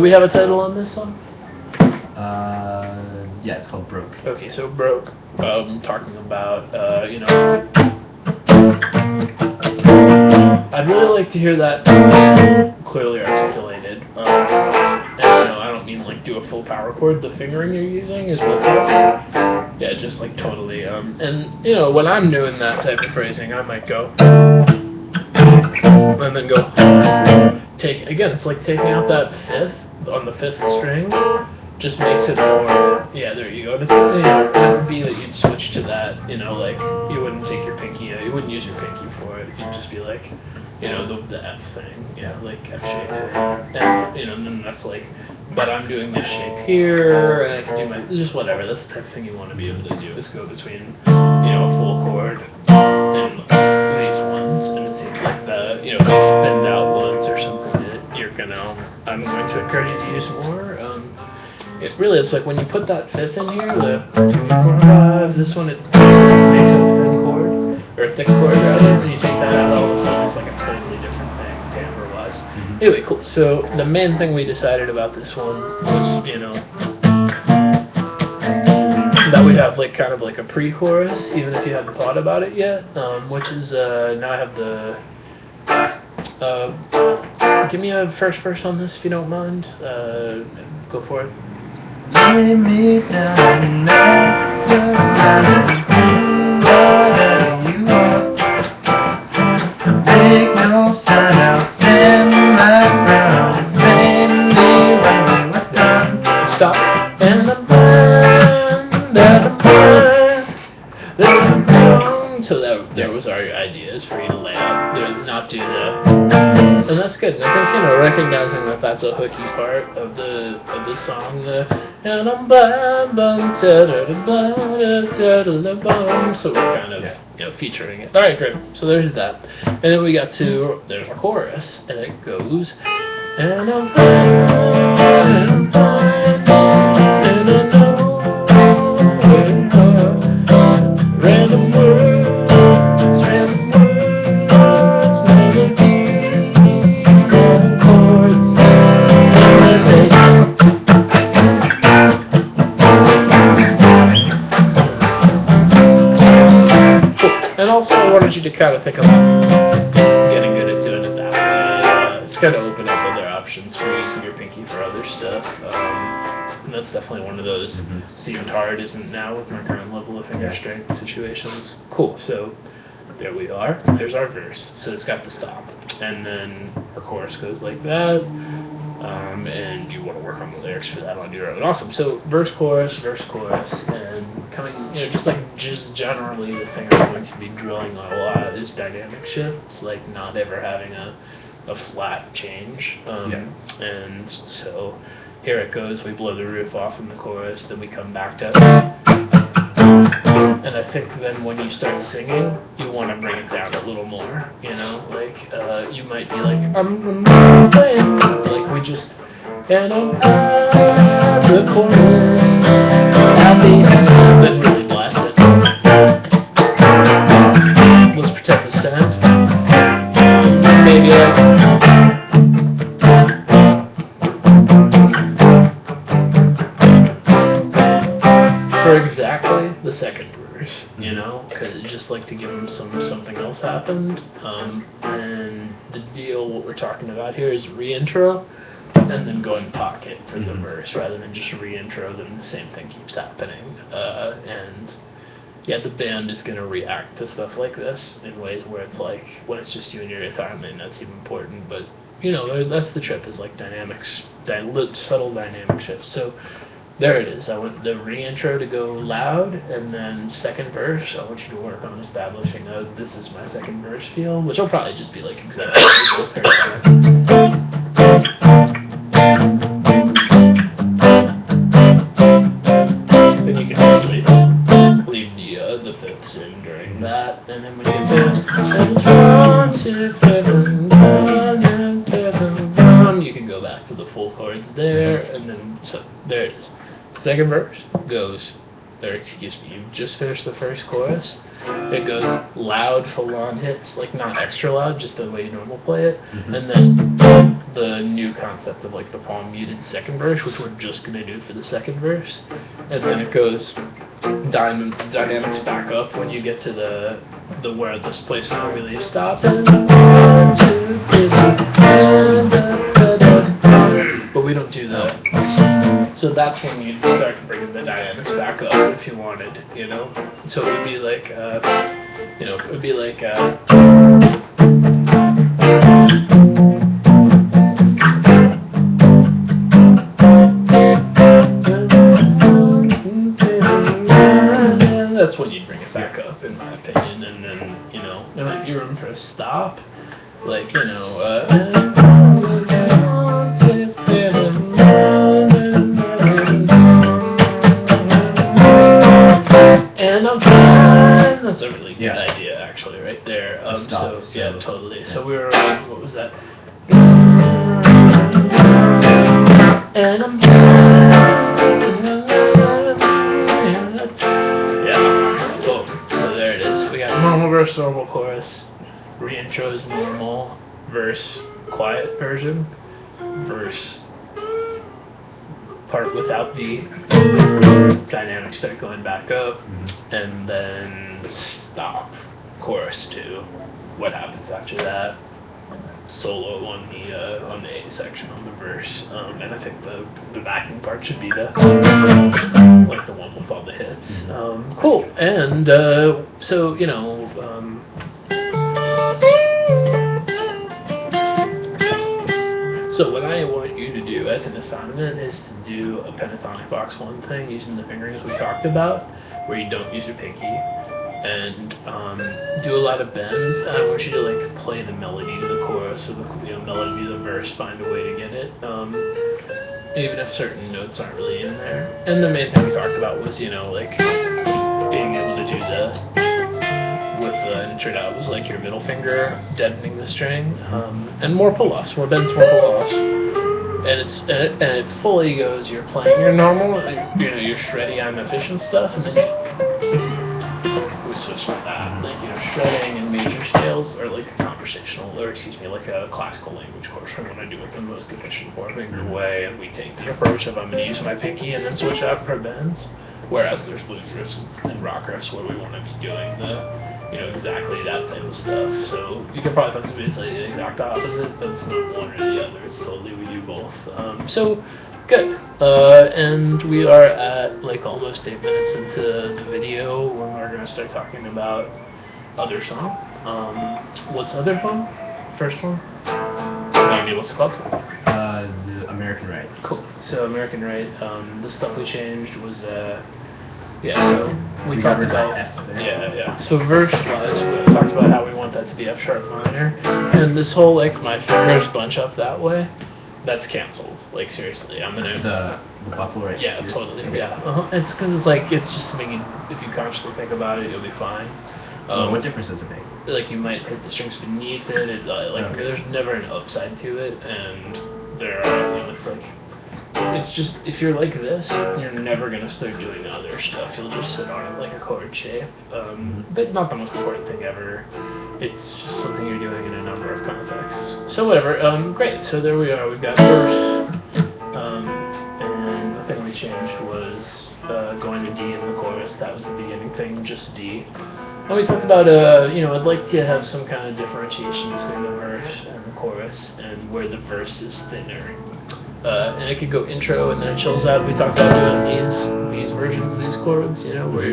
Do we have a title on this song? Yeah, it's called Broke. Okay, so Broke, talking about, I'd really like to hear that clearly articulated. And, I don't mean like do a full power chord. The fingering you're using is what's up. Yeah, just like totally. And, when I'm doing that type of phrasing, I might go, and then go, again, it's like taking out that fifth on the fifth string. Just makes it more, yeah, there you go. It would be that you'd switch to that, like, you wouldn't take your pinky, you wouldn't use your pinky for it. You'd just be like, the F thing, yeah, like F shape. And, and then that's like, but I'm doing this shape here, and I can do just whatever. That's the type of thing you want to be able to do, is go between, a full chord and these ones. And it seems like the, spend out ones or something that I'm going to encourage you to use more. It's like when you put that fifth in here, the 2, 4, 5, this one, it makes a thin chord, or a thick chord rather, and you take that out, all of a sudden it's like a totally different thing, timbre-wise. Anyway, cool. So the main thing we decided about this one was, that we have like kind of like a pre-chorus, even if you haven't thought about it yet, which is, now I have the, give me a first verse on this if you don't mind. Go for it. Lay me down nice and you are. Make no sound, outstand my ground. Just lay me when we're done. Stop. And I'm blind, so there was our ideas for you to lay out, not do the, and that's good. And I think recognizing that that's a hooky part of the song, and I'm blind, so we're kind of featuring it. All right, great. So there's that, and then we got to there's a chorus, and it goes, and I'm blind, and I know where to go. Random words, melody, chords, and also I wanted you to kind of think about getting good at doing it that way. It's kind of open up other options for using your pinky for other stuff. And that's definitely one of those seemed hard isn't now with my current level of finger strength situations. Cool. So there we are. There's our verse. So it's got the stop. And then our chorus goes like that. And you want to work on the lyrics for that on your own. Awesome. So verse, chorus, and coming, just generally the thing I'm going to be drilling on a lot is dynamic shifts, like not ever having a flat change. And so here it goes. We blow the roof off in the chorus, then we come back to, and I think then when you start singing, you want to bring it down a little more. You might be like, I'm playing, like we just, and I'm at the chorus, then really blast it. Let's pretend the sound. Maybe like, for exactly the second verse, because just like to give them something else happened. And the deal, what we're talking about here is re-intro, and then go in pocket for the verse, rather than just re-intro, then the same thing keeps happening. And the band is going to react to stuff like this in ways where it's like, when it's just you and your guitar, I mean, that's even important, but, that's the trip, is like dynamics, subtle dynamic shifts. So there it is. I want the re-intro to go loud, and then second verse, I want you to work on establishing this is my second verse feel, which will probably just be like exactly both her time. Then you can actually leave the fifths in during that, and then when you get to 1, 2, 7, you can go back to the full chords there, and then so there it is. Second verse goes, you've just finished the first chorus. It goes loud, full-on hits, like not extra loud, just the way you normally play it, and then the new concept of like the palm muted second verse, which we're just gonna do for the second verse, and then it goes dynamics back up when you get to the where this place no relief stops. But we don't do that. So that's when you start bringing the dynamics back up if you wanted, you know. So it would be like, you know, it would be like. That's when you'd bring it back up, in my opinion, and then, you know, there might be room for a stop, like, you know, and I'm fine. That's a really good idea, actually, right there. So yeah, totally. So we were, what was that? And I'm normal verse, normal chorus, re-intros normal, verse, quiet version, verse, part without the dynamics start going back up, and then stop, chorus 2. What happens after that? Solo on the A section on the verse, and I think the backing part should be like the one with all the hits. Cool. And so, you know, so what I want you to do as an assignment is to do a pentatonic box 1 thing using the fingerings we talked about, where you don't use your pinky, and do a lot of bends. And I want you to like play the melody to the chorus or the melody to the verse, find a way to get it, even if certain notes aren't really in there. And the main thing we talked about was, you know, like being able to do with the intro out was like your middle finger deadening the string, and more pull-offs, more bends, more pull-offs. And it fully goes, you're playing your normal, you know, your shreddy, I'm efficient stuff, and then we switch to that. Like, you know, shredding and major scales are like a conversational, or excuse me, like a classical language course. We want to do it the most efficient 4-finger way, and we take the approach of I'm going to use my pinky and then switch out per bends. Whereas there's blues riffs and rock riffs where we want to be doing the, you know, exactly that type of stuff. So you can probably find somebody that's like the exact opposite, but it's not one or the other. It's totally we do both. So good. And we are at like almost 8 minutes into the video when we're going to start talking about other song. What's other song? First one? Maybe what's it called? The American Right. Cool. So American Right. The stuff we changed was so we talked about So verse-wise, we talked about how we want that to be F sharp minor, and this whole like my fingers bunch up that way. That's canceled. Like seriously, I'm gonna the buckle right. Yeah, totally. Okay. Yeah. It's because it's like it's just something if you consciously think about it, you'll be fine. What difference does it make? Like you might hit the strings beneath it. There's never an upside to it, and there are. You know, it's like it's just if you're like this, you're never gonna start doing the other stuff. You'll just sit on it like a chord shape. But not the most important thing ever. It's just something you're doing in a number of contexts. So whatever. Great. So there we are. We've got verse. And the thing we changed was going to D in the chorus. That was the beginning thing, just D. And we talked about, you know, I'd like to have some kind of differentiation between the verse and the chorus, and where the verse is thinner. And it could go intro and then it chills out. We talked about doing these versions of these chords, you know, where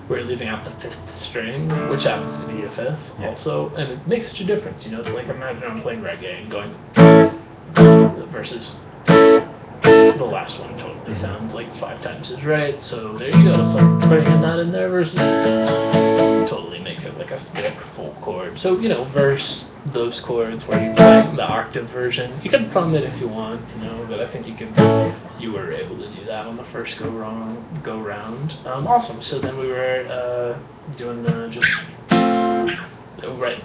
we're leaving out the 5th string, which happens to be a 5th also, and it makes such a difference, you know. It's like imagine I'm playing reggae and going versus the last one totally sounds like 5 times as right. So there you go. So putting that in there versus totally makes it like a thick full chord. So you know, verse those chords where you play the octave version. You can plumb it if you want, you know, but I think you were able to do that on the first go round. Awesome. So then we were doing just right.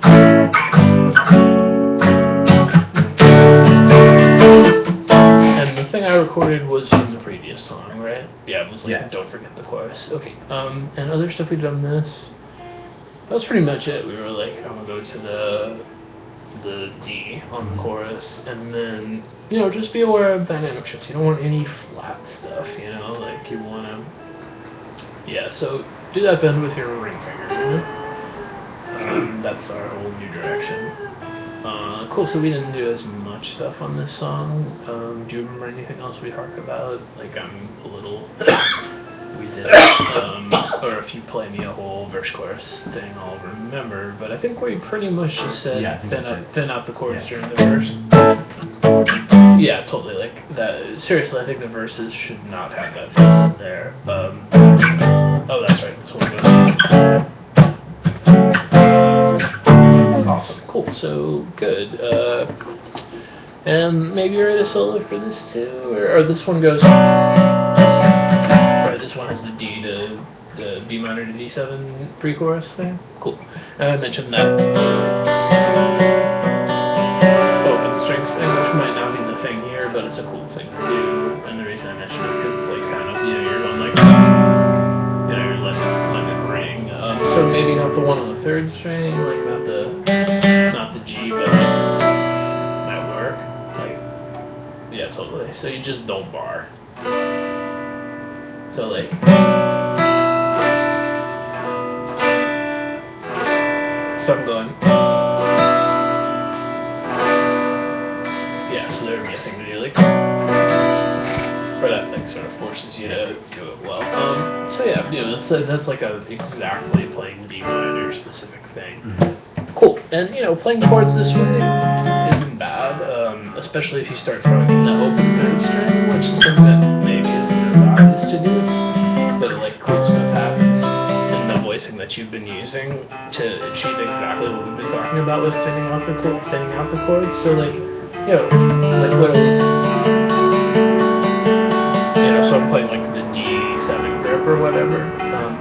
And the thing I recorded was from the previous song, right? Yeah, it was like Don't Forget the Chorus. Okay. And other stuff we did on this. That was pretty much it. We were like, I'm gonna go to the the D on the chorus, and then just be aware of dynamic shifts. You don't want any flat stuff, like you want to. Yeah, so do that bend with your ring finger. That's our whole new direction. Cool. So we didn't do as much stuff on this song. Do you remember anything else we talked about? Like I'm a little. We did, or if you play me a whole verse chorus thing, I'll remember. But I think we pretty much just said thin out the chords during the verse. Yeah, totally. Like that. Seriously, I think the verses should not have that fifth in there. Oh, that's right. That's what it goes. Awesome. Cool. So good. And maybe you're at a solo for this too, or this one goes. This one has the D to the B minor to D7 pre-chorus thing. Cool. And I mentioned that open strings thing, which might not be the thing here, but it's a cool thing to do. And the reason I mentioned it because, like, kind of, you're going like, you're letting it ring. So maybe not the one on the third string, like not the G, but might work. Like, yeah, totally. So you just don't bar. So like, so I'm going, yeah, so there would be a thing to do, like, where that like sort of forces you to do it well. So yeah, that's like a exactly playing B minor specific thing. Cool, and playing chords this way isn't bad, especially if you start throwing in the open third string, which is something that maybe isn't as obvious to do, but like cool stuff happens in the voicing that you've been using to achieve exactly what we've been talking about with thinning out the chords. So like, like what at least, so I'm playing like the D7 grip or whatever,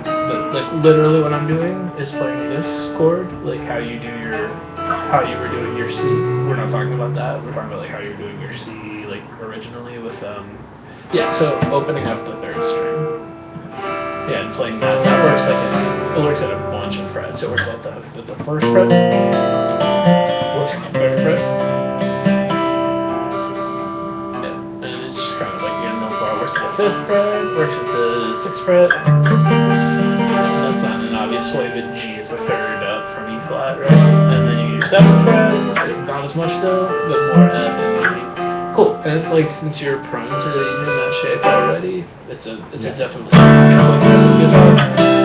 but like literally what I'm doing is playing this chord, like how you were doing your C. We're not talking about that. We're talking about like how you're doing your C, like originally with so opening up the third string. Yeah, and playing that. That works it works at a bunch of frets. It works at the first fret. Works at the third fret. Yeah, and it's just kind of like works at the fifth fret. Works at the sixth fret. That's not an obvious way, but G is a third up from E flat, right? And then you do 7th fret, not as much though, but more F and G. Cool. And it's like, since you're prone to using that shape already, it's a definitely good guitar.